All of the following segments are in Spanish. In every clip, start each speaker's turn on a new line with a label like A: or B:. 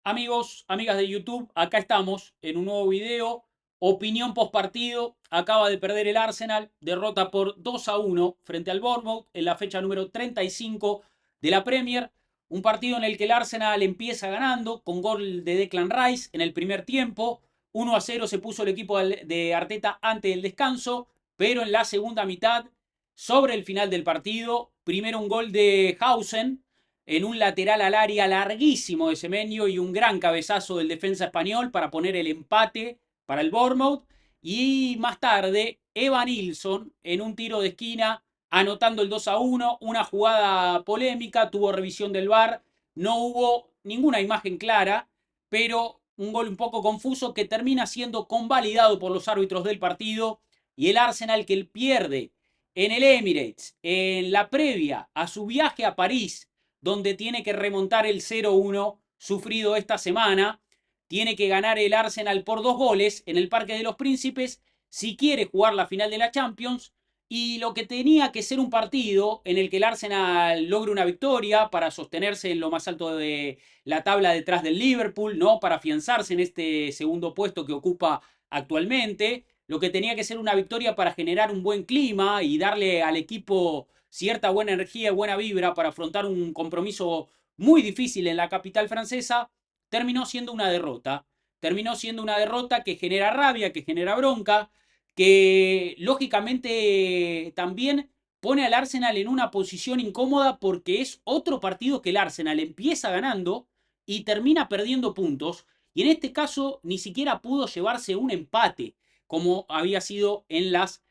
A: Amigos, amigas de YouTube, acá estamos en un nuevo video. Opinión post partido. Acaba de perder el Arsenal. Derrota por 2-1 frente al Bournemouth en la fecha número 35 de la Premier. Un partido en el que el Arsenal empieza ganando con gol de Declan Rice en el primer tiempo. 1-0 se puso el equipo de Arteta antes del descanso. Pero en la segunda mitad, sobre el final del partido, primero un gol de Hausen en un lateral al área larguísimo de Semenyo y un gran cabezazo del defensa español para poner el empate para el Bournemouth. Y más tarde, Evan Nilsson en un tiro de esquina anotando el 2-1, una jugada polémica, tuvo revisión del VAR, no hubo ninguna imagen clara, pero un gol un poco confuso que termina siendo convalidado por los árbitros del partido y el Arsenal que pierde en el Emirates en la previa a su viaje a París donde tiene que remontar el 0-1 sufrido esta semana. Tiene que ganar el Arsenal por 2 goles en el Parque de los Príncipes si quiere jugar la final de la Champions. Y lo que tenía que ser un partido en el que el Arsenal logre una victoria para sostenerse en lo más alto de la tabla detrás del Liverpool, ¿no? Para afianzarse en este segundo puesto que ocupa actualmente. Lo que tenía que ser una victoria para generar un buen clima y darle al equipo cierta buena energía y buena vibra para afrontar un compromiso muy difícil en la capital francesa, terminó siendo una derrota. Terminó siendo una derrota que genera rabia, que genera bronca, que lógicamente también pone al Arsenal en una posición incómoda porque es otro partido que el Arsenal empieza ganando y termina perdiendo puntos. Y en este caso ni siquiera pudo llevarse un empate, como había sido en las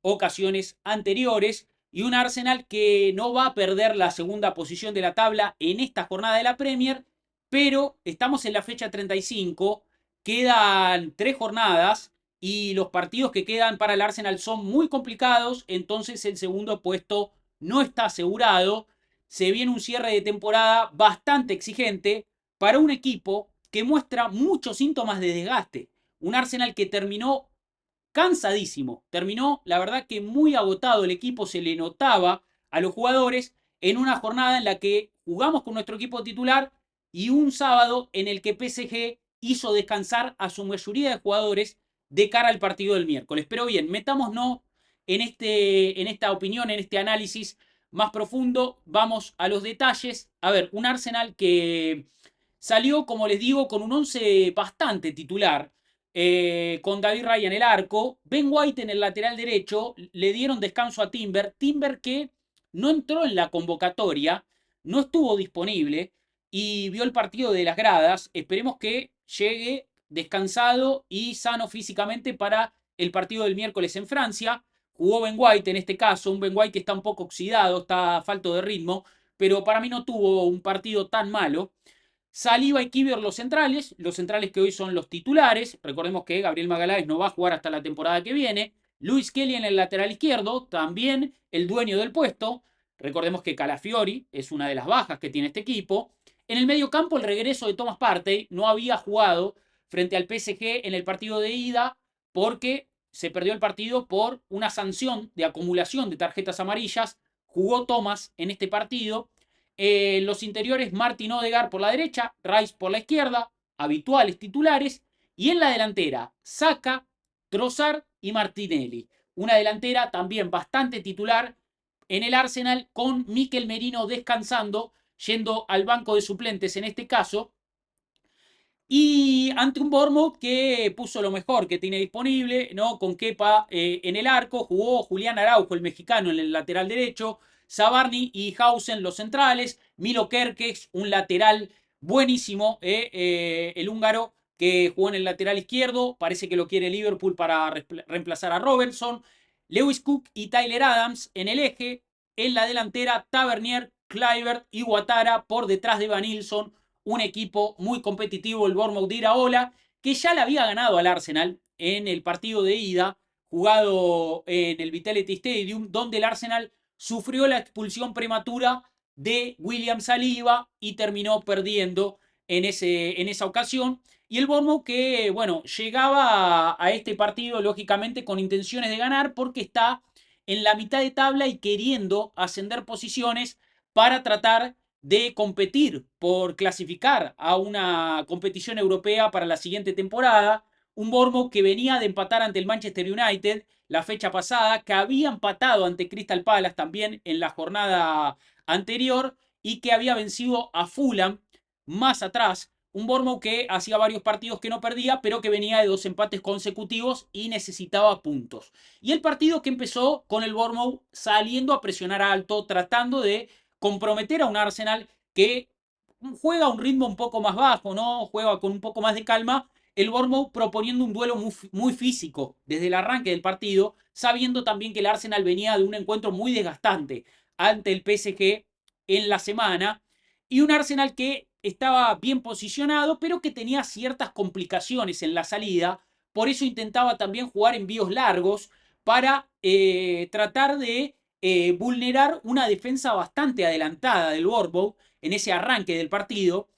A: ocasiones anteriores. Y un Arsenal que no va a perder la segunda posición de la tabla en esta jornada de la Premier, pero estamos en la fecha 35, quedan 3 jornadas y los partidos que quedan para el Arsenal son muy complicados, entonces el segundo puesto no está asegurado. Se viene un cierre de temporada bastante exigente para un equipo que muestra muchos síntomas de desgaste. Un Arsenal que terminó cansadísimo. Terminó, la verdad que muy agotado el equipo, se le notaba a los jugadores en una jornada en la que jugamos con nuestro equipo titular y un sábado en el que PSG hizo descansar a su mayoría de jugadores de cara al partido del miércoles. Pero bien, metámonos en esta opinión, en este análisis más profundo. Vamos a los detalles. A ver, un Arsenal que salió, como les digo, con un 11 bastante titular con David Raya en el arco, Ben White en el lateral derecho, le dieron descanso a Timber, Timber que no entró en la convocatoria, no estuvo disponible y vio el partido de las gradas, esperemos que llegue descansado y sano físicamente para el partido del miércoles en Francia. Jugó Ben White en este caso, un Ben White que está un poco oxidado, está falto de ritmo, pero para mí no tuvo un partido tan malo. Saliba y Kivior los centrales que hoy son los titulares. Recordemos que Gabriel Magaláes no va a jugar hasta la temporada que viene. Luis Kelly en el lateral izquierdo, también el dueño del puesto. Recordemos que Calafiori es una de las bajas que tiene este equipo. En el medio campo, el regreso de Thomas Partey no había jugado frente al PSG en el partido de ida porque se perdió el partido por una sanción de acumulación de tarjetas amarillas. Jugó Thomas en este partido los interiores, Martin Odegaard por la derecha, Rice por la izquierda, habituales titulares. Y en la delantera, Saka, Trossard y Martinelli. Una delantera también bastante titular en el Arsenal, con Mikel Merino descansando, yendo al banco de suplentes en este caso. Y ante un Bournemouth que puso lo mejor que tiene disponible, ¿no? Con Kepa en el arco, jugó Julián Araujo, el mexicano, en el lateral derecho, Zabarni y Hausen los centrales, Milo Kerkez, un lateral buenísimo, el húngaro que jugó en el lateral izquierdo, parece que lo quiere Liverpool para reemplazar a Robertson, Lewis Cook y Tyler Adams en el eje, en la delantera Tavernier, Kluivert y Ouattara por detrás de Van Nilsson, un equipo muy competitivo, el Bournemouth de Iraola, que ya le había ganado al Arsenal en el partido de ida, jugado en el Vitality Stadium, donde el Arsenal sufrió la expulsión prematura de William Saliba y terminó perdiendo en esa ocasión. Y el Bournemouth que, bueno, llegaba a este partido lógicamente con intenciones de ganar porque está en la mitad de tabla y queriendo ascender posiciones para tratar de competir por clasificar a una competición europea para la siguiente temporada. Un Bournemouth que venía de empatar ante el Manchester United la fecha pasada, que había empatado ante Crystal Palace también en la jornada anterior y que había vencido a Fulham más atrás. Un Bournemouth que hacía varios partidos que no perdía, pero que venía de 2 empates consecutivos y necesitaba puntos. Y el partido que empezó con el Bournemouth saliendo a presionar alto, tratando de comprometer a un Arsenal que juega a un ritmo un poco más bajo, ¿no? Juega con un poco más de calma. El Bournemouth proponiendo un duelo muy físico desde el arranque del partido, sabiendo también que el Arsenal venía de un encuentro muy desgastante ante el PSG en la semana y un Arsenal que estaba bien posicionado, pero que tenía ciertas complicaciones en la salida. Por eso intentaba también jugar envíos largos para tratar de vulnerar una defensa bastante adelantada del Bournemouth en ese arranque del partido.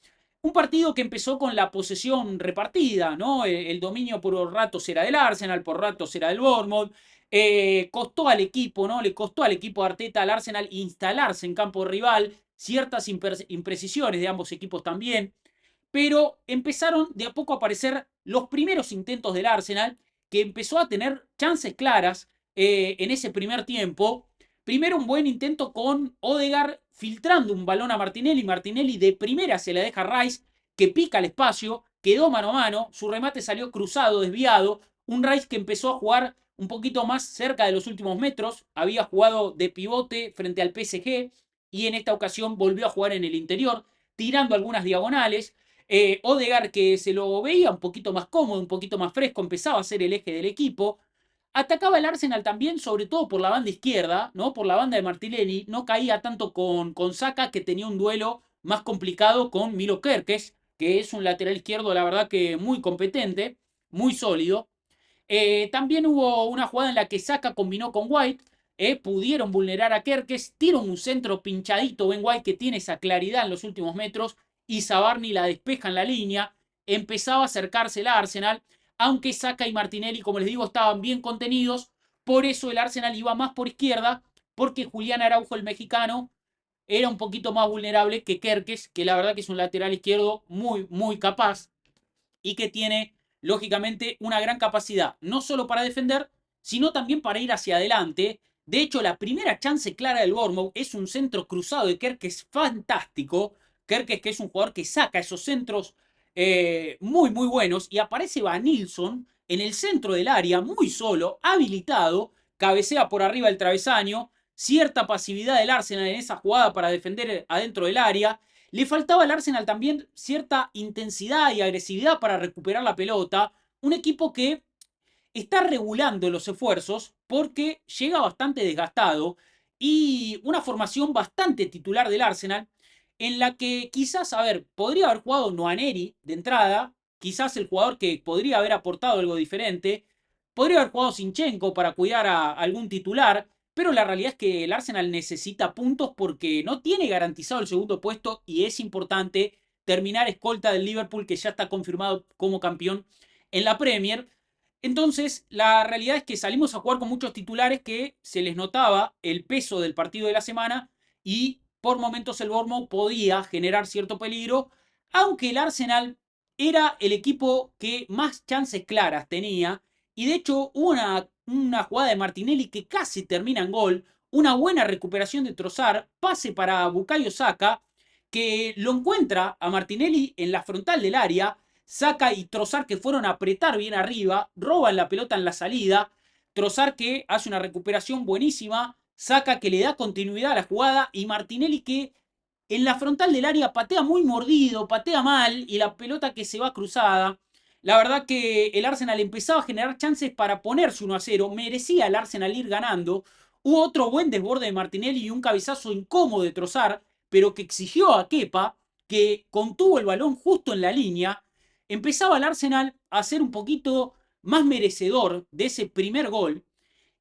A: Un partido que empezó con la posesión repartida, ¿no? El dominio por ratos era del Arsenal, por ratos era del Bournemouth. Costó al equipo, ¿no? Le costó al equipo de Arteta, al Arsenal, instalarse en campo rival, ciertas imprecisiones de ambos equipos también, pero empezaron de a poco a aparecer los primeros intentos del Arsenal, que empezó a tener chances claras en ese primer tiempo. Primero un buen intento con Odegaard filtrando un balón a Martinelli. Martinelli de primera se la deja a Rice, que pica el espacio, quedó mano a mano, su remate salió cruzado, desviado. Un Rice que empezó a jugar un poquito más cerca de los últimos metros, había jugado de pivote frente al PSG y en esta ocasión volvió a jugar en el interior, tirando algunas diagonales. Odegaard que se lo veía un poquito más cómodo, un poquito más fresco, empezaba a ser el eje del equipo. Atacaba el Arsenal también, sobre todo por la banda izquierda, ¿no? Por la banda de Martinelli. No caía tanto con Saka, que tenía un duelo más complicado con Milo Kerkez, que es un lateral izquierdo, la verdad que muy competente, muy sólido. También hubo una jugada en la que Saka combinó con White. Pudieron vulnerar a Kerkez. Tira un centro pinchadito Ben White que tiene esa claridad en los últimos metros. Y Zabarni la despeja en la línea. Empezaba a acercarse el Arsenal. Aunque Saka y Martinelli, como les digo, estaban bien contenidos. Por eso el Arsenal iba más por izquierda. Porque Julián Araujo, el mexicano, era un poquito más vulnerable que Kerkez, que la verdad que es un lateral izquierdo muy capaz y que tiene, lógicamente, una gran capacidad, no solo para defender, sino también para ir hacia adelante. De hecho, la primera chance clara del Bournemouth es un centro cruzado de Kerkez fantástico. Kerkez, que es un jugador que saca esos centros muy buenos, y aparece Van Nilsson en el centro del área, muy solo, habilitado, cabecea por arriba del travesaño, cierta pasividad del Arsenal en esa jugada para defender adentro del área. Le faltaba al Arsenal también cierta intensidad y agresividad para recuperar la pelota. Un equipo que está regulando los esfuerzos porque llega bastante desgastado y una formación bastante titular del Arsenal en la que quizás, a ver, podría haber jugado Nwaneri de entrada, quizás el jugador que podría haber aportado algo diferente, podría haber jugado Zinchenko para cuidar a algún titular, pero la realidad es que el Arsenal necesita puntos porque no tiene garantizado el segundo puesto y es importante terminar escolta del Liverpool, que ya está confirmado como campeón en la Premier. Entonces, la realidad es que salimos a jugar con muchos titulares que se les notaba el peso del partido de la semana y por momentos el Bournemouth podía generar cierto peligro, aunque el Arsenal era el equipo que más chances claras tenía. Y de hecho, hubo una jugada de Martinelli que casi termina en gol, una buena recuperación de Trossard, pase para Bukayo Saka, que lo encuentra a Martinelli en la frontal del área. Saka y Trossard que fueron a apretar bien arriba, roban la pelota en la salida. Trossard que hace una recuperación buenísima, Saka que le da continuidad a la jugada y Martinelli que en la frontal del área patea muy mordido, patea mal y la pelota que se va cruzada. La verdad que el Arsenal empezaba a generar chances para ponerse 1-0, merecía el Arsenal ir ganando. Hubo otro buen desborde de Martinelli y un cabezazo incómodo de Trossard, pero que exigió a Kepa, que contuvo el balón justo en la línea. Empezaba el Arsenal a ser un poquito más merecedor de ese primer gol.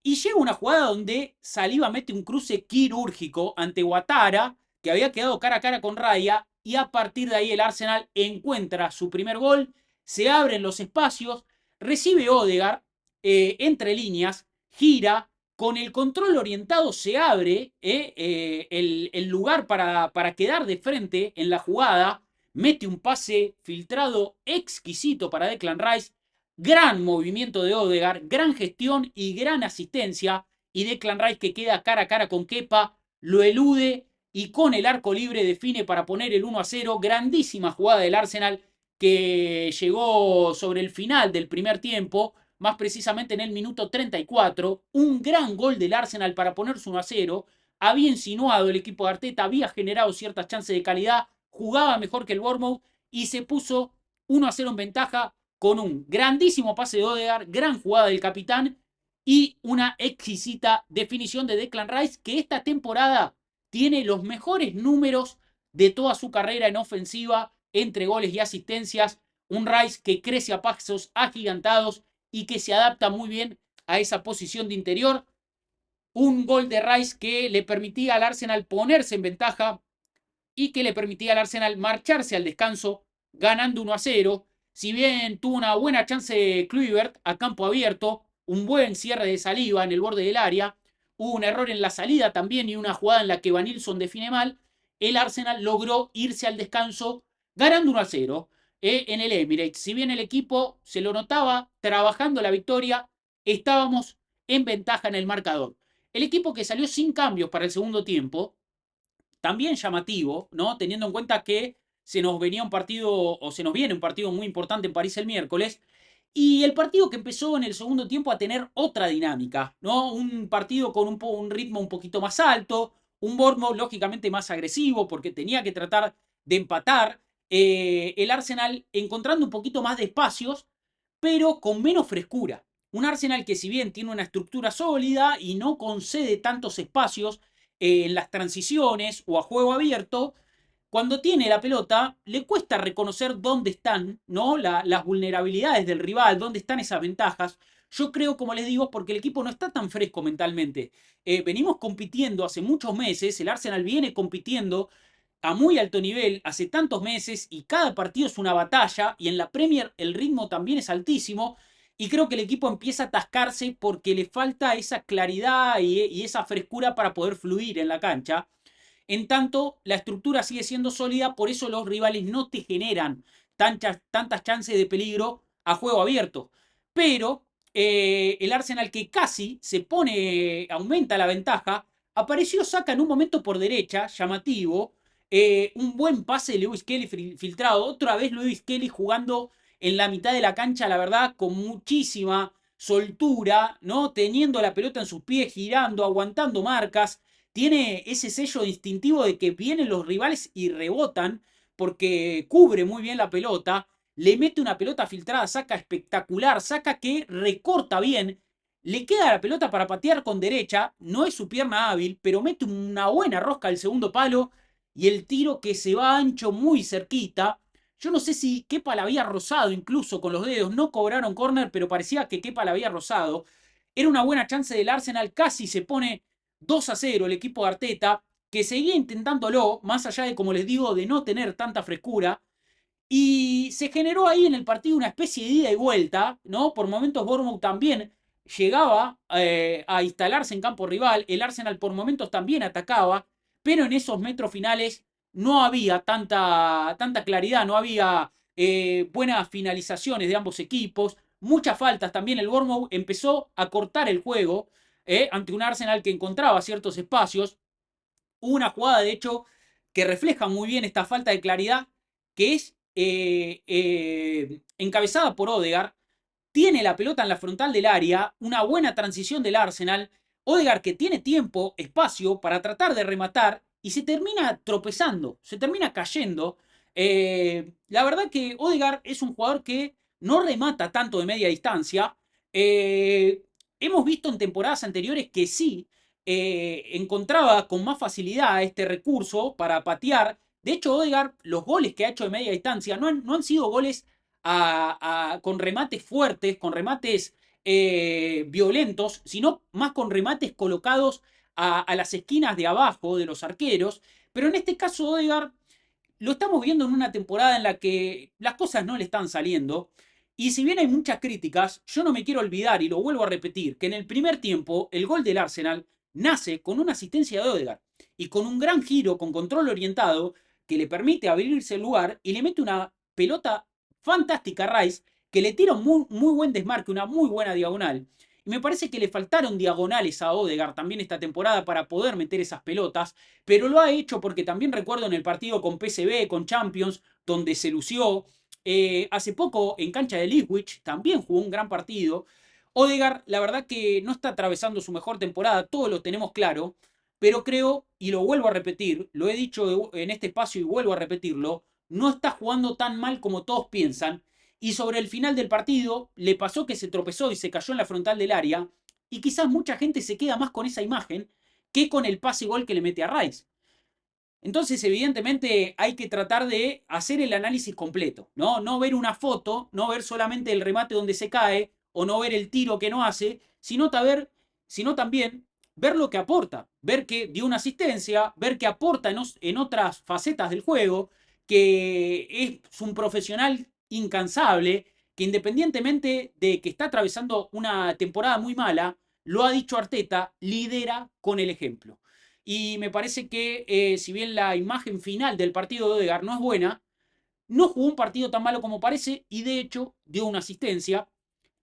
A: Y llega una jugada donde Saliba mete un cruce quirúrgico ante Ouattara, que había quedado cara a cara con Raya, y a partir de ahí el Arsenal encuentra su primer gol, se abren los espacios, recibe Odegaard entre líneas, gira, con el control orientado se abre el lugar para quedar de frente en la jugada, mete un pase filtrado exquisito para Declan Rice, gran movimiento de Odegaard, gran gestión y gran asistencia, y Declan Rice que queda cara a cara con Kepa, lo elude y con el arco libre define para poner el 1-0, grandísima jugada del Arsenal que llegó sobre el final del primer tiempo, más precisamente en el minuto 34, un gran gol del Arsenal para ponerse 1-0, había insinuado el equipo de Arteta, había generado ciertas chances de calidad, jugaba mejor que el Bournemouth y se puso 1-0 en ventaja con un grandísimo pase de Odegaard, gran jugada del capitán y una exquisita definición de Declan Rice que esta temporada tiene los mejores números de toda su carrera en ofensiva entre goles y asistencias. Un Rice que crece a pasos agigantados y que se adapta muy bien a esa posición de interior. Un gol de Rice que le permitía al Arsenal ponerse en ventaja y que le permitía al Arsenal marcharse al descanso ganando 1-0. Si bien tuvo una buena chance Kluivert a campo abierto, un buen cierre de Saliba en el borde del área, hubo un error en la salida también y una jugada en la que Van Nilsson define mal, el Arsenal logró irse al descanso ganando 1-0 en el Emirates. Si bien el equipo se lo notaba trabajando la victoria, estábamos en ventaja en el marcador. El equipo que salió sin cambios para el segundo tiempo, también llamativo, ¿no? Teniendo en cuenta que se nos venía un partido, o se nos viene un partido muy importante en París el miércoles, y el partido que empezó en el segundo tiempo a tener otra dinámica, ¿no? Un partido con un ritmo un poquito más alto, un Bournemouth lógicamente más agresivo, porque tenía que tratar de empatar, el Arsenal encontrando un poquito más de espacios, pero con menos frescura. Un Arsenal que si bien tiene una estructura sólida y no concede tantos espacios, en las transiciones o a juego abierto, cuando tiene la pelota, le cuesta reconocer dónde están, ¿no? Las vulnerabilidades del rival, dónde están esas ventajas. Yo creo, como les digo, porque el equipo no está tan fresco mentalmente. Venimos compitiendo hace muchos meses, el Arsenal viene compitiendo a muy alto nivel hace tantos meses y cada partido es una batalla y en la Premier el ritmo también es altísimo y creo que el equipo empieza a atascarse porque le falta esa claridad y esa frescura para poder fluir en la cancha. En tanto, la estructura sigue siendo sólida, por eso los rivales no te generan tantas chances de peligro a juego abierto. Pero el Arsenal que casi se pone, aumenta la ventaja, apareció Saka en un momento por derecha, llamativo, un buen pase de Lewis Kelly filtrado, otra vez Lewis Kelly jugando en la mitad de la cancha, la verdad, con muchísima soltura, ¿no? Teniendo la pelota en sus pies, girando, aguantando marcas, tiene ese sello distintivo de que vienen los rivales y rebotan porque cubre muy bien la pelota, le mete una pelota filtrada, saca espectacular, saca que recorta bien, le queda la pelota para patear con derecha, no es su pierna hábil, pero mete una buena rosca al segundo palo y el tiro que se va ancho muy cerquita. Yo no sé si Kepa la había rozado incluso con los dedos, no cobraron córner, pero parecía que Kepa la había rozado. Era una buena chance del Arsenal, casi se pone 2-0 el equipo de Arteta, que seguía intentándolo, más allá de, como les digo, de no tener tanta frescura. Y se generó ahí en el partido una especie de ida y vuelta, ¿no? Por momentos Bournemouth también llegaba a instalarse en campo rival, el Arsenal por momentos también atacaba, pero en esos metros finales no había tanta claridad, no había buenas finalizaciones de ambos equipos, muchas faltas también, el Bournemouth empezó a cortar el juego ante un Arsenal que encontraba ciertos espacios. Hubo una jugada, de hecho, que refleja muy bien esta falta de claridad, que es encabezada por Odegaard, tiene la pelota en la frontal del área, una buena transición del Arsenal, Odegaard que tiene tiempo, espacio para tratar de rematar y se termina tropezando, se termina cayendo. La verdad que Odegaard es un jugador que no remata tanto de media distancia. Hemos visto en temporadas anteriores que sí encontraba con más facilidad este recurso para patear. De hecho, Odegaard, los goles que ha hecho de media distancia no han sido goles con remates fuertes, con remates violentos, sino más con remates colocados a las esquinas de abajo de los arqueros. Pero en este caso, Odegaard lo estamos viendo en una temporada en la que las cosas no le están saliendo. Y si bien hay muchas críticas, yo no me quiero olvidar, y lo vuelvo a repetir, que en el primer tiempo el gol del Arsenal nace con una asistencia de Odegaard y con un gran giro con control orientado que le permite abrirse el lugar y le mete una pelota fantástica a Rice que le tira un muy buen desmarque, una muy buena diagonal. Y me parece que le faltaron diagonales a Odegaard también esta temporada para poder meter esas pelotas, pero lo ha hecho porque también recuerdo en el partido con PSV, con Champions, donde se lució. Hace poco en cancha de Ipswich también jugó un gran partido. Odegaard, la verdad que no está atravesando su mejor temporada, todos lo tenemos claro, pero creo, y lo vuelvo a repetir, lo he dicho en este espacio y vuelvo a repetirlo, no está jugando tan mal como todos piensan. Y sobre el final del partido le pasó que se tropezó y se cayó en la frontal del área. Y quizás mucha gente se queda más con esa imagen que con el pase gol que le mete a Rice. Entonces, evidentemente, hay que tratar de hacer el análisis completo, ¿no? No ver una foto, no ver solamente el remate donde se cae, o no ver el tiro que no hace, sino también ver lo que aporta, ver que dio una asistencia, ver que aporta en otras facetas del juego, que es un profesional incansable, que independientemente de que está atravesando una temporada muy mala, lo ha dicho Arteta, lidera con el ejemplo. Y me parece que si bien la imagen final del partido de Odegaard no es buena, no jugó un partido tan malo como parece y de hecho dio una asistencia.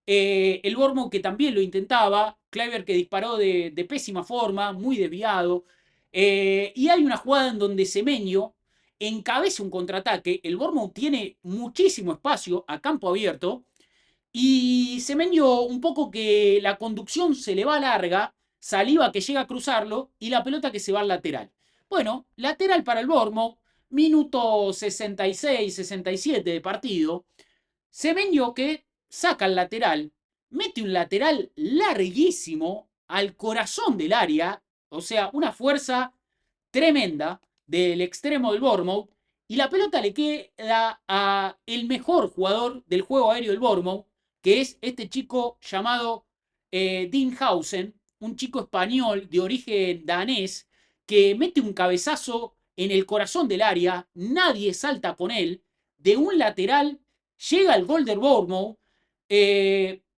A: El Bournemouth que también lo intentaba, Kluivert que disparó de pésima forma, muy desviado. Y hay una jugada en donde Semenyo encabeza un contraataque. El Bournemouth tiene muchísimo espacio a campo abierto y Semenyo un poco que la conducción se le va larga, Saliba que llega a cruzarlo y la pelota que se va al lateral. Bueno, lateral para el Bournemouth, minuto 66, 67 de partido. Semenyo que saca el lateral, mete un lateral larguísimo al corazón del área, o sea, una fuerza tremenda del extremo del Bournemouth y la pelota le queda a el mejor jugador del juego aéreo del Bournemouth, que es este chico llamado Dean Hausen, un chico español de origen danés, que mete un cabezazo en el corazón del área, nadie salta con él, de un lateral llega el gol del Bournemouth,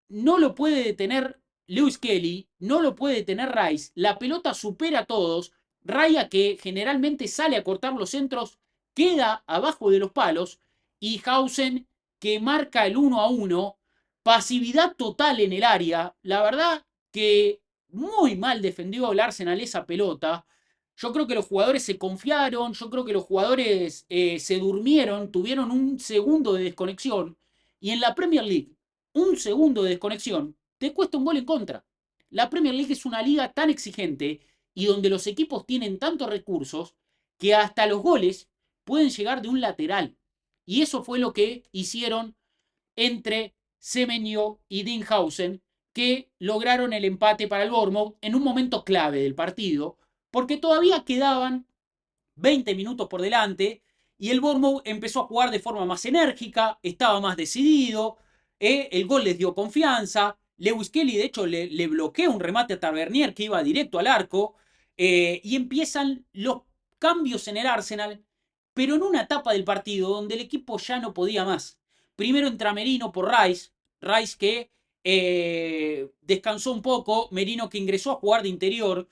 A: no lo puede detener Lewis Kelly, no lo puede detener Rice, la pelota supera a todos, Raya que generalmente sale a cortar los centros queda abajo de los palos y Hausen que marca el 1-1, pasividad total en el área, la verdad que muy mal defendió el Arsenal esa pelota. Yo creo que los jugadores se confiaron, yo creo que los jugadores se durmieron, tuvieron un segundo de desconexión y en la Premier League un segundo de desconexión te cuesta un gol en contra. La Premier League es una liga tan exigente y donde los equipos tienen tantos recursos que hasta los goles pueden llegar de un lateral. Y eso fue lo que hicieron entre Semenyo y Dinhausen, que lograron el empate para el Bournemouth en un momento clave del partido, porque todavía quedaban 20 minutos por delante y el Bournemouth empezó a jugar de forma más enérgica, estaba más decidido, el gol les dio confianza, Lewis Kelly de hecho le bloquea un remate a Tavernier que iba directo al arco y empiezan los cambios en el Arsenal, pero en una etapa del partido donde el equipo ya no podía más. Primero entra Merino por Rice, Rice que descansó un poco, Merino que ingresó a jugar de interior,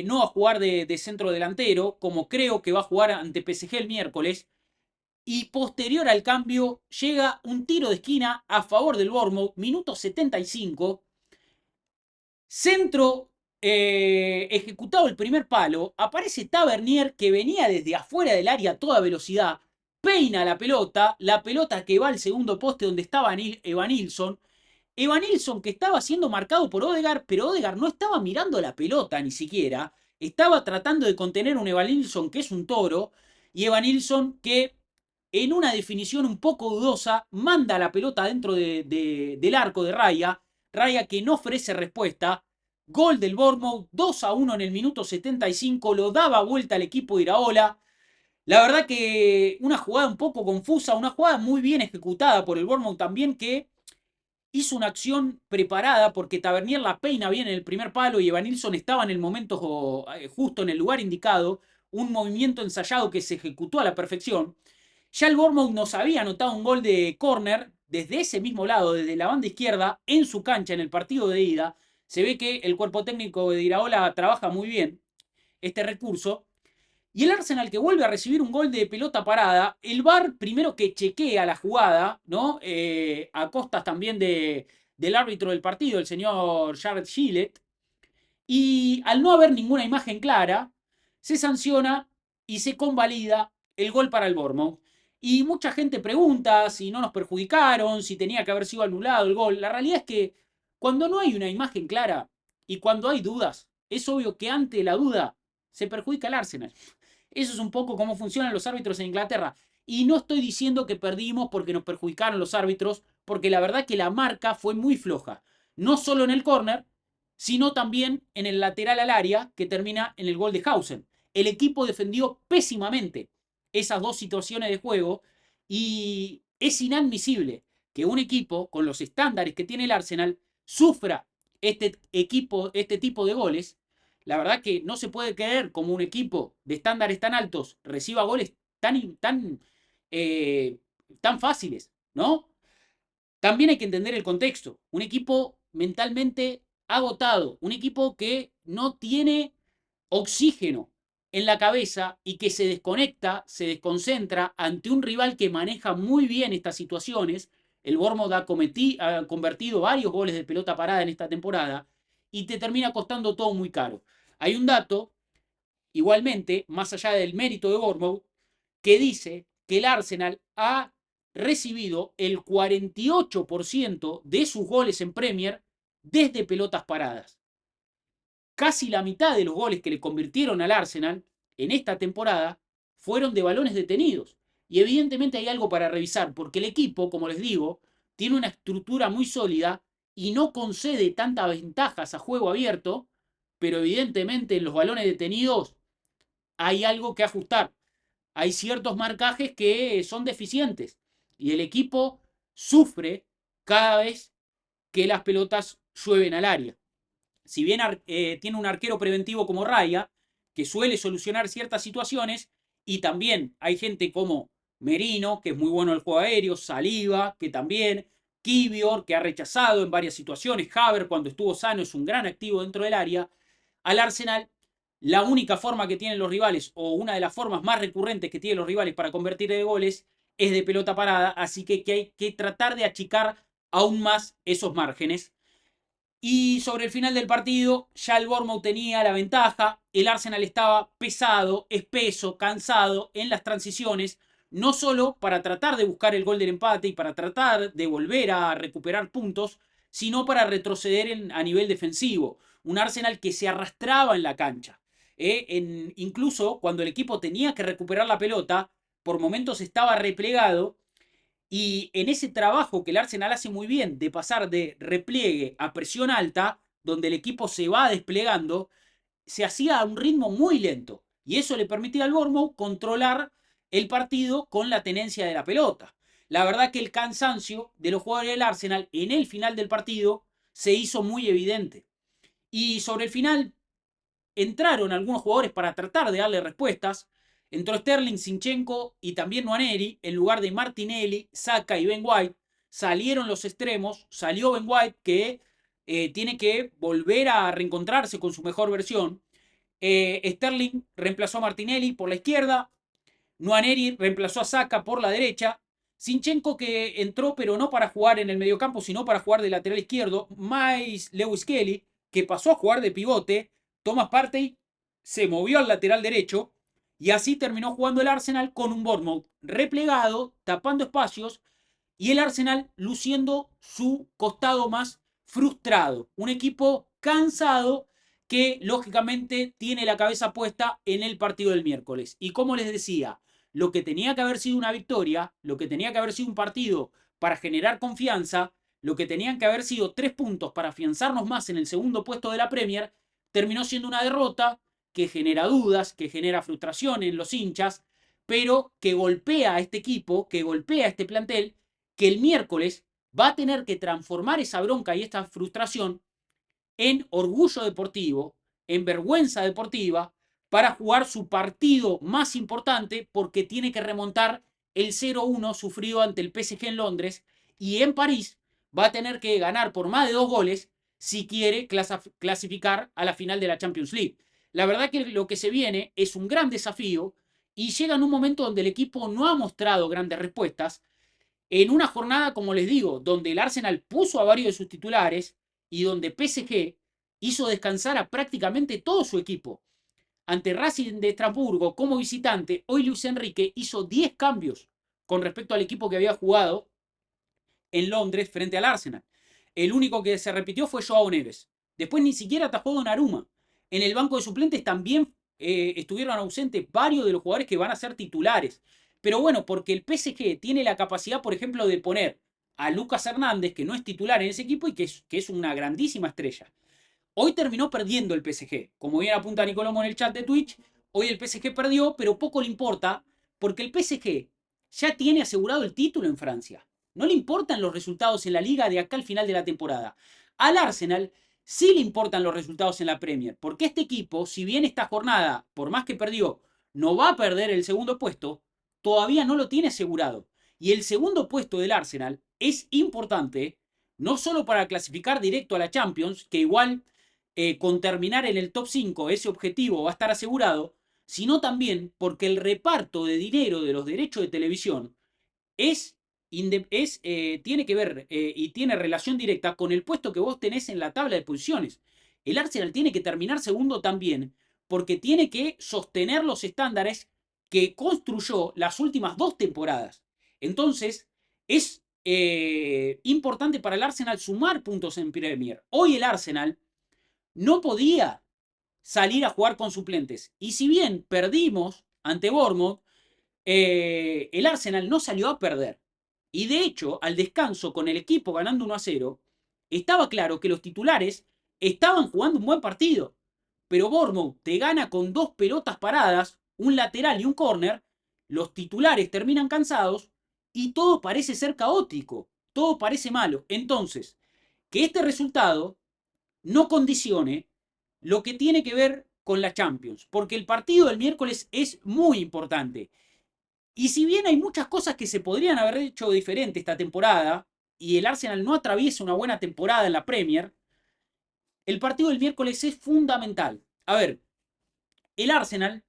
A: no a jugar de centro delantero, como creo que va a jugar ante PSG el miércoles. Y posterior al cambio, llega un tiro de esquina a favor del Bournemouth, minuto 75. Centro ejecutado el primer palo. Aparece Tavernier que venía desde afuera del área a toda velocidad. Peina la pelota que va al segundo poste donde estaba Evanilson. Evanilson que estaba siendo marcado por Odegaard, pero Odegaard no estaba mirando la pelota ni siquiera. Estaba tratando de contener un Evanilson que es un toro. Y Evanilson que en una definición un poco dudosa manda la pelota dentro del arco de Raya. Raya que no ofrece respuesta. Gol del Bournemouth, 2-1 en el minuto 75. Lo daba vuelta al equipo de Iraola. La verdad que una jugada un poco confusa, una jugada muy bien ejecutada por el Bournemouth también que hizo una acción preparada porque Tavernier la peina bien en el primer palo y Evanilson estaba en el momento justo en el lugar indicado, un movimiento ensayado que se ejecutó a la perfección. Ya el Bournemouth nos había anotado un gol de córner desde ese mismo lado, desde la banda izquierda, en su cancha, en el partido de ida, se ve que el cuerpo técnico de Iraola trabaja muy bien este recurso. Y el Arsenal que vuelve a recibir un gol de pelota parada, el VAR primero que chequea la jugada, ¿no? A costas también del árbitro del partido, el señor Jared Gillett, y al no haber ninguna imagen clara, se sanciona y se convalida el gol para el Bournemouth. Y mucha gente pregunta si no nos perjudicaron, si tenía que haber sido anulado el gol. La realidad es que cuando no hay una imagen clara y cuando hay dudas, es obvio que ante la duda se perjudica al Arsenal. Eso es un poco cómo funcionan los árbitros en Inglaterra. Y no estoy diciendo que perdimos porque nos perjudicaron los árbitros, porque la verdad que la marca fue muy floja. No solo en el córner, sino también en el lateral al área que termina en el gol de Hausen. El equipo defendió pésimamente esas dos situaciones de juego y es inadmisible que un equipo con los estándares que tiene el Arsenal sufra este tipo de goles. La verdad que no se puede creer como un equipo de estándares tan altos reciba goles eh, tan fáciles, ¿no? También hay que entender el contexto. Un equipo mentalmente agotado, un equipo que no tiene oxígeno en la cabeza y que se desconecta, se desconcentra ante un rival que maneja muy bien estas situaciones. El Bournemouth ha convertido varios goles de pelota parada en esta temporada y te termina costando todo muy caro. Hay un dato, igualmente, más allá del mérito de Bournemouth, que dice que el Arsenal ha recibido el 48% de sus goles en Premier desde pelotas paradas. Casi la mitad de los goles que le convirtieron al Arsenal en esta temporada fueron de balones detenidos. Y evidentemente hay algo para revisar, porque el equipo, como les digo, tiene una estructura muy sólida y no concede tantas ventajas a juego abierto, pero evidentemente en los balones detenidos hay algo que ajustar. Hay ciertos marcajes que son deficientes y el equipo sufre cada vez que las pelotas llueven al área. Si bien tiene un arquero preventivo como Raya, que suele solucionar ciertas situaciones, y también hay gente como Merino, que es muy bueno en el juego aéreo, Saliba, que también, Kivior, que ha rechazado en varias situaciones, Haver cuando estuvo sano es un gran activo dentro del área. Al Arsenal, la única forma que tienen los rivales, o una de las formas más recurrentes que tienen los rivales para convertir de goles, es de pelota parada, así que hay que tratar de achicar aún más esos márgenes. Y sobre el final del partido, ya el Bournemouth tenía la ventaja, el Arsenal estaba pesado, espeso, cansado en las transiciones, no solo para tratar de buscar el gol del empate y para tratar de volver a recuperar puntos, sino para retroceder a nivel defensivo. Un Arsenal que se arrastraba en la cancha. Incluso cuando el equipo tenía que recuperar la pelota, por momentos estaba replegado y en ese trabajo que el Arsenal hace muy bien de pasar de repliegue a presión alta, donde el equipo se va desplegando, se hacía a un ritmo muy lento. Y eso le permitía al Bournemouth controlar el partido con la tenencia de la pelota. La verdad que el cansancio de los jugadores del Arsenal en el final del partido se hizo muy evidente. Y sobre el final entraron algunos jugadores para tratar de darle respuestas. Entró Sterling, Zinchenko y también Nwaneri en lugar de Martinelli, Saka y Ben White. Salieron los extremos, salió Ben White que tiene que volver a reencontrarse con su mejor versión. Sterling reemplazó a Martinelli por la izquierda, Nwaneri reemplazó a Saka por la derecha, Zinchenko que entró pero no para jugar en el mediocampo, sino para jugar de lateral izquierdo, Miles Lewis Kelly que pasó a jugar de pivote, Thomas Partey se movió al lateral derecho y así terminó jugando el Arsenal con un Bournemouth replegado, tapando espacios y el Arsenal luciendo su costado más frustrado. Un equipo cansado que lógicamente tiene la cabeza puesta en el partido del miércoles. Y como les decía, lo que tenía que haber sido una victoria, lo que tenía que haber sido un partido para generar confianza, lo que tenían que haber sido 3 puntos para afianzarnos más en el segundo puesto de la Premier, terminó siendo una derrota que genera dudas, que genera frustración en los hinchas, pero que golpea a este equipo, que golpea a este plantel, que el miércoles va a tener que transformar esa bronca y esta frustración en orgullo deportivo, en vergüenza deportiva, para jugar su partido más importante porque tiene que remontar el 0-1 sufrido ante el PSG en Londres y en París va a tener que ganar por más de 2 goles si quiere clasificar a la final de la Champions League. La verdad que lo que se viene es un gran desafío y llega en un momento donde el equipo no ha mostrado grandes respuestas, en una jornada, como les digo, donde el Arsenal puso a varios de sus titulares y donde PSG hizo descansar a prácticamente todo su equipo. Ante Racing de Estrasburgo como visitante, hoy Luis Enrique hizo 10 cambios con respecto al equipo que había jugado en Londres frente al Arsenal. El único que se repitió fue Joao Neves. Después ni siquiera atajó Donnarumma. En el banco de suplentes también estuvieron ausentes varios de los jugadores que van a ser titulares. Pero bueno, porque el PSG tiene la capacidad, por ejemplo, de poner a Lucas Hernández, que no es titular en ese equipo y que es una grandísima estrella. Hoy terminó perdiendo el PSG. Como bien apunta Nicolomo en el chat de Twitch, hoy el PSG perdió, pero poco le importa, porque el PSG ya tiene asegurado el título en Francia. No le importan los resultados en la liga de acá al final de la temporada. Al Arsenal sí le importan los resultados en la Premier, porque este equipo, si bien esta jornada, por más que perdió, no va a perder el segundo puesto, todavía no lo tiene asegurado. Y el segundo puesto del Arsenal es importante, no solo para clasificar directo a la Champions, que igual con terminar en el top 5 ese objetivo va a estar asegurado, sino también porque el reparto de dinero de los derechos de televisión es, tiene que ver y tiene relación directa con el puesto que vos tenés en la tabla de posiciones. El Arsenal tiene que terminar segundo también porque tiene que sostener los estándares que construyó las últimas 2 temporadas. Entonces, es importante para el Arsenal sumar puntos en Premier. Hoy el Arsenal no podía salir a jugar con suplentes. Y si bien perdimos ante Bournemouth, el Arsenal no salió a perder. Y de hecho, al descanso, con el equipo ganando 1-0, estaba claro que los titulares estaban jugando un buen partido. Pero Bournemouth te gana con 2 pelotas paradas, un lateral y un córner, los titulares terminan cansados y todo parece ser caótico, todo parece malo. Entonces, que este resultado no condicione lo que tiene que ver con la Champions, porque el partido del miércoles es muy importante. Y si bien hay muchas cosas que se podrían haber hecho diferente esta temporada, y el Arsenal no atraviesa una buena temporada en la Premier, el partido del miércoles es fundamental. A ver, el Arsenal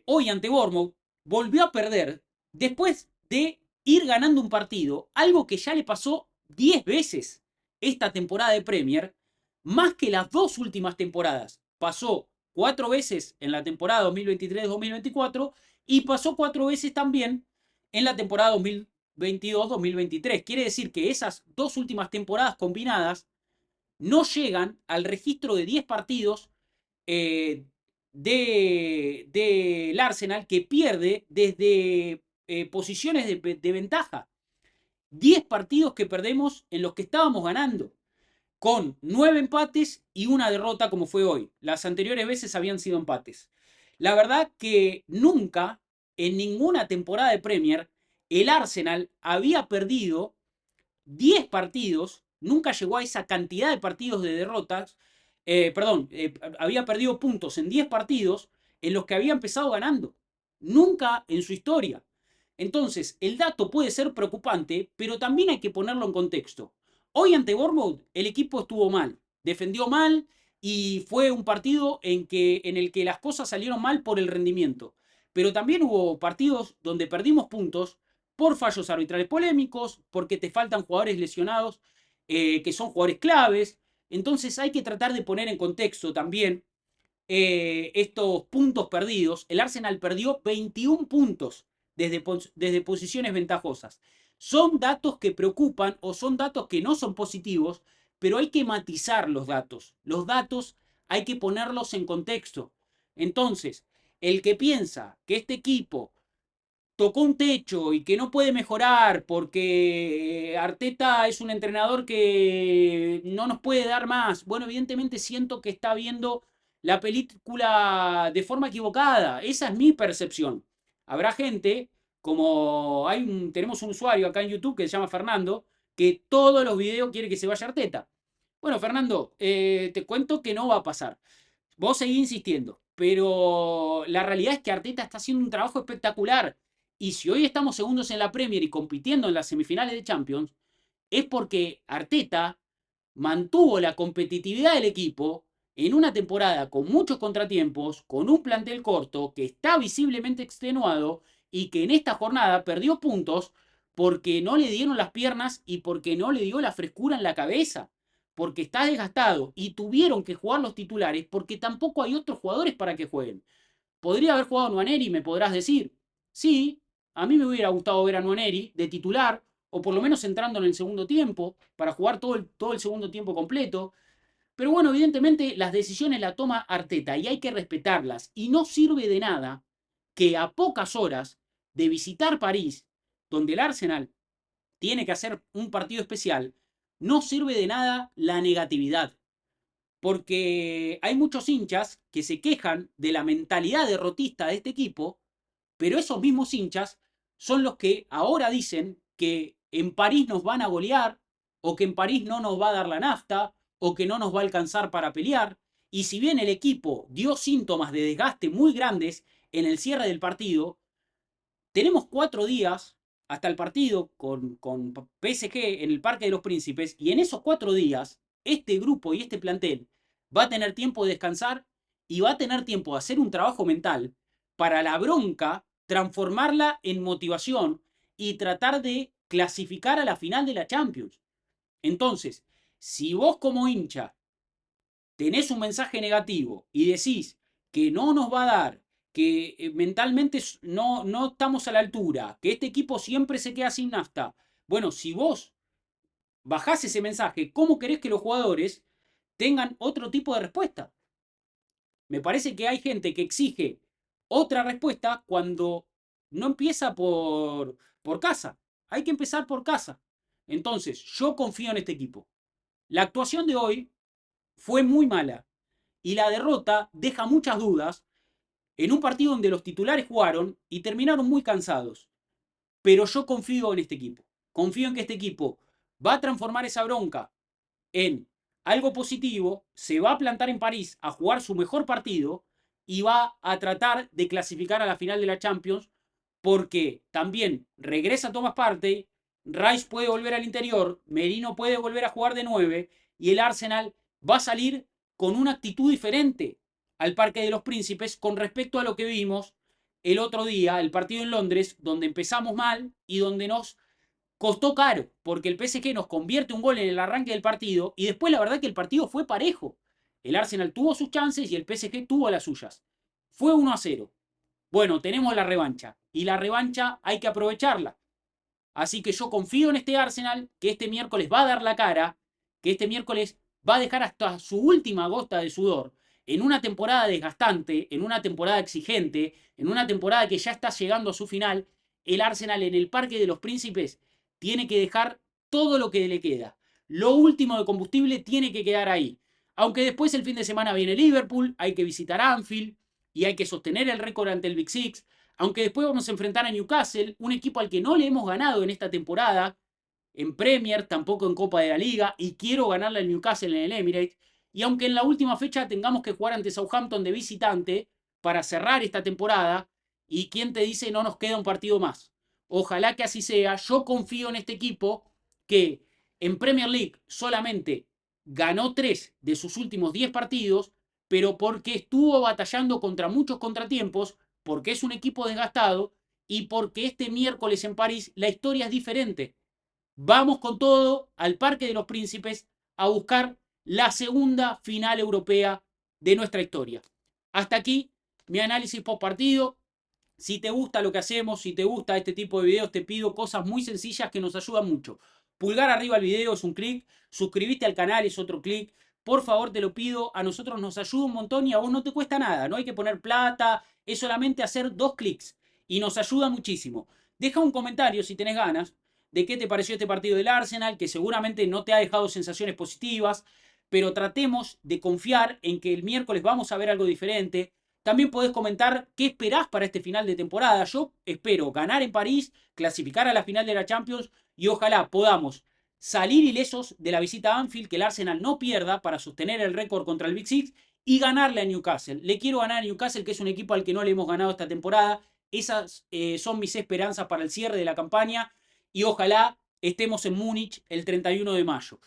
A: hoy ante Bournemouth volvió a perder después de ir ganando un partido, algo que ya le pasó 10 veces esta temporada de Premier, más que las 2 últimas temporadas. Pasó 4 veces en la temporada 2023-2024 y pasó 4 veces también en la temporada 2022-2023. Quiere decir que esas 2 últimas temporadas combinadas no llegan al registro de 10 partidos eh, del Arsenal que pierde desde posiciones de ventaja. 10 partidos que perdemos en los que estábamos ganando, con 9 empates y una derrota como fue hoy. Las anteriores veces habían sido empates. La verdad que nunca, en ninguna temporada de Premier, el Arsenal había perdido 10 partidos, nunca llegó a esa cantidad de partidos de derrotas, había perdido puntos en 10 partidos en los que había empezado ganando. Nunca en su historia. Entonces, el dato puede ser preocupante, pero también hay que ponerlo en contexto. Hoy ante Bournemouth el equipo estuvo mal, defendió mal y fue un partido en el que las cosas salieron mal por el rendimiento. Pero también hubo partidos donde perdimos puntos por fallos arbitrales polémicos, porque te faltan jugadores lesionados que son jugadores claves. Entonces hay que tratar de poner en contexto también estos puntos perdidos. El Arsenal perdió 21 puntos desde posiciones ventajosas. Son datos que preocupan o son datos que no son positivos, pero hay que matizar los datos. Los datos hay que ponerlos en contexto. Entonces, el que piensa que este equipo tocó un techo y que no puede mejorar porque Arteta es un entrenador que no nos puede dar más. Bueno, evidentemente siento que está viendo la película de forma equivocada. Esa es mi percepción. Habrá gente, como tenemos un usuario acá en YouTube que se llama Fernando, que todos los videos quiere que se vaya Arteta. Bueno, Fernando, te cuento que no va a pasar. Vos seguís insistiendo, pero la realidad es que Arteta está haciendo un trabajo espectacular Y si hoy estamos segundos en la Premier y compitiendo en las semifinales de Champions, es porque Arteta mantuvo la competitividad del equipo en una temporada con muchos contratiempos, con un plantel corto que está visiblemente extenuado y que en esta jornada perdió puntos porque no le dieron las piernas y porque no le dio la frescura en la cabeza, porque está desgastado y tuvieron que jugar los titulares porque tampoco hay otros jugadores para que jueguen. ¿Podría haber jugado Nwaneri? Me podrás decir. Sí, a mí me hubiera gustado ver a Nwaneri de titular, o por lo menos entrando en el segundo tiempo, para jugar todo el segundo tiempo completo. Pero bueno, evidentemente las decisiones las toma Arteta y hay que respetarlas. Y no sirve de nada que a pocas horas de visitar París, donde el Arsenal tiene que hacer un partido especial, no sirve de nada la negatividad. Porque hay muchos hinchas que se quejan de la mentalidad derrotista de este equipo, pero esos mismos hinchas son los que ahora dicen que en París nos van a golear, o que en París no nos va a dar la nafta, o que no nos va a alcanzar para pelear. Y si bien el equipo dio síntomas de desgaste muy grandes en el cierre del partido, tenemos 4 días hasta el partido con PSG en el Parque de los Príncipes, y en esos 4 días, este grupo y este plantel va a tener tiempo de descansar y va a tener tiempo de hacer un trabajo mental para la bronca, transformarla en motivación y tratar de clasificar a la final de la Champions. Entonces, si vos como hincha tenés un mensaje negativo y decís que no nos va a dar, que mentalmente no estamos a la altura, que este equipo siempre se queda sin nafta, bueno, si vos bajás ese mensaje, ¿cómo querés que los jugadores tengan otro tipo de respuesta? Me parece que hay gente que exige otra respuesta cuando no empieza por casa. Hay que empezar por casa. Entonces, yo confío en este equipo. La actuación de hoy fue muy mala y la derrota deja muchas dudas en un partido donde los titulares jugaron y terminaron muy cansados. Pero yo confío en este equipo. Confío en que este equipo va a transformar esa bronca en algo positivo, se va a plantar en París a jugar su mejor partido y va a tratar de clasificar a la final de la Champions, porque también regresa Thomas Partey, Rice puede volver al interior, Merino puede volver a jugar de 9 y el Arsenal va a salir con una actitud diferente al Parque de los Príncipes con respecto a lo que vimos el otro día, el partido en Londres, donde empezamos mal y donde nos costó caro, porque el PSG nos convierte un gol en el arranque del partido y después la verdad que el partido fue parejo. El Arsenal tuvo sus chances y el PSG tuvo las suyas. Fue 1-0. Bueno, tenemos la revancha y la revancha hay que aprovecharla. Así que yo confío en este Arsenal, que este miércoles va a dar la cara, que este miércoles va a dejar hasta su última gota de sudor en una temporada desgastante, en una temporada exigente, en una temporada que ya está llegando a su final. El Arsenal en el Parque de los Príncipes tiene que dejar todo lo que le queda. Lo último de combustible tiene que quedar ahí. Aunque después el fin de semana viene Liverpool, hay que visitar Anfield y hay que sostener el récord ante el Big Six. Aunque después vamos a enfrentar a Newcastle, un equipo al que no le hemos ganado en esta temporada, en Premier, tampoco en Copa de la Liga, y quiero ganarle al Newcastle en el Emirates. Y aunque en la última fecha tengamos que jugar ante Southampton de visitante para cerrar esta temporada, y quién te dice no nos queda un partido más. Ojalá que así sea. Yo confío en este equipo que en Premier League solamente ganó 3 de sus últimos 10 partidos, pero porque estuvo batallando contra muchos contratiempos, porque es un equipo desgastado y porque este miércoles en París la historia es diferente. Vamos con todo al Parque de los Príncipes a buscar la segunda final europea de nuestra historia. Hasta aquí mi análisis post partido. Si te gusta lo que hacemos, si te gusta este tipo de videos, te pido cosas muy sencillas que nos ayudan mucho. Pulgar arriba al video es un clic, suscribiste al canal es otro clic. Por favor, te lo pido, a nosotros nos ayuda un montón y a vos no te cuesta nada, no hay que poner plata, es solamente hacer 2 clics y nos ayuda muchísimo. Deja un comentario si tenés ganas de qué te pareció este partido del Arsenal, que seguramente no te ha dejado sensaciones positivas, pero tratemos de confiar en que el miércoles vamos a ver algo diferente. También podés comentar qué esperás para este final de temporada. Yo espero ganar en París, clasificar a la final de la Champions y ojalá podamos salir ilesos de la visita a Anfield, que el Arsenal no pierda para sostener el récord contra el Big Six y ganarle a Newcastle. Le quiero ganar a Newcastle, que es un equipo al que no le hemos ganado esta temporada Esas son mis esperanzas para el cierre de la campaña y ojalá estemos en Múnich el 31 de mayo.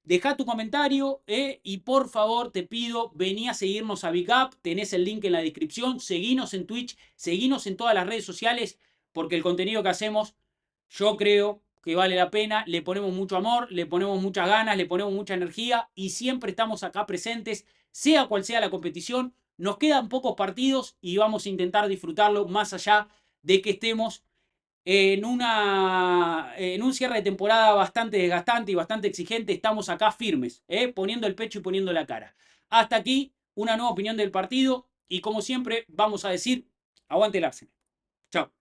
A: Deja tu comentario y por favor te pido, vení a seguirnos a Big Up, tenés el link en la descripción, seguinos en Twitch, seguinos en todas las redes sociales, porque el contenido que hacemos yo creo que vale la pena, le ponemos mucho amor, le ponemos muchas ganas, le ponemos mucha energía y siempre estamos acá presentes, sea cual sea la competición. Nos quedan pocos partidos y vamos a intentar disfrutarlo más allá de que estemos en un cierre de temporada bastante desgastante y bastante exigente. Estamos acá firmes, poniendo el pecho y poniendo la cara. Hasta aquí una nueva opinión del partido y como siempre vamos a decir, aguante el Arsenal. Chao.